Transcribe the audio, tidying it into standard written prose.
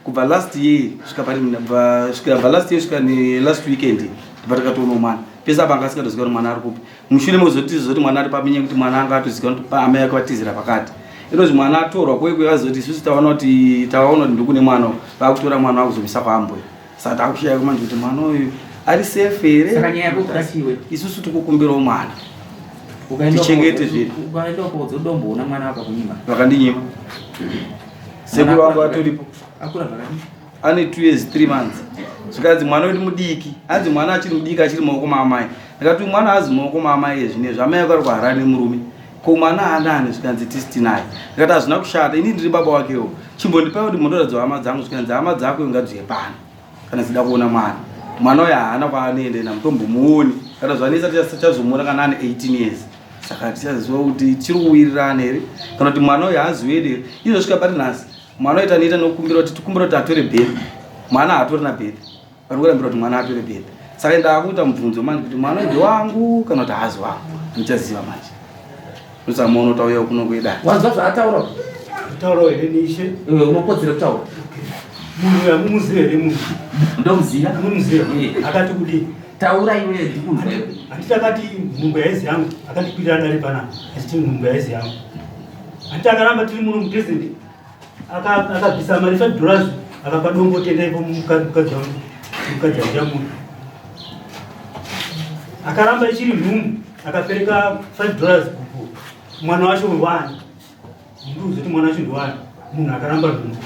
kubva last year kusvika last year kusvika last weekend patakatoona mwana pesa apa angasingaziva kuti mwana ari kupi mushure mozotizwa kuti mwana ari pamenye kuti mwana anga atoziva kuti amai yake vatizira pakati inonzi mwana atorwa kwekwe azoti isusu taona kuti ndikune mwana vakutora mwana wakuzomisa kwaambuya saka takushaya kumanje kuti mwana uyu ari safe here isusu tikukumbirawo mwana tichengete zvedu vakandinyima sekuru wangu atoripo ane 2 years 3 months zvikanzi mwana wedu mudiki anzi mwana achiri mudiki achiri maoko maamai ndakati mwana azi maoko maamai ezvinezvi amai akari kuharani murume ko mwana anani zvikanzi tisitinaye ndakati hazvina kushata ini ndiri baba wakewo chimbondipa kuti mundoradza hama dzangu zvikanzi hama dzako ingadziye pano kana zida kuona mwana uyu haana kwaanoenda namutombo muoni kana zvanesa tichazomuona kana ane 18 years saka tichaziva kuti chiri kuwirirana here kana kuti mwana uyu haaziwedi here izvosvika pari nhasi mwana uyu tanoita nokumbira kuti tikumbira kuti atore bhedhi mwana haatori na bhedhi parikurambira kuti mwana atore bhedhi saka ndaakuita mubvunzo manje kuti mwana uyu wangu kana kuti haazi wangu ndichaziva manje usamuona utauya kuno kwedai wanzwa zvaataura kutaura here nishe unokodzera kutaura munhu uyu amumuziva here munhu ndomuziva munomuziva akati kudi taura iwewe ndikunzwa handiti akati nhumbu yaizi yangu akandikwirira dare panapa achiti nhumbu yaizi yangu handiti akaramba tiri muno mudhezende akabvisa mari $5 akapa dombo tendaipo mukadzi wangu akaramba ichiri nhumbu akapereka $5 kupo mwana wacho wani nduzoti mwana wacho ndowani munhu akaramba nhumbu